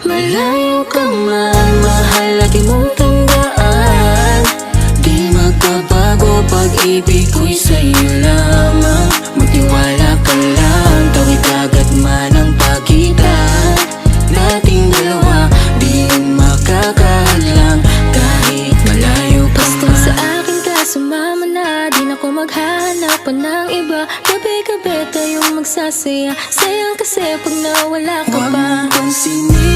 Malayo ka man, mahal lagi mong tandaan. Di magbabago, pag-ibig ko'y sa'yo lamang. Magtiwala ka lang, tawid agad man ang pagitan nating dalawa, di yun makakahadlang kahit malayo ka Basta man. sa akin ka sumama na, di na ko maghanap pa ng iba. Gabi-gabi tayong magsasaya, sayang kasi pag nawala ka Huwag pa. mong pansinin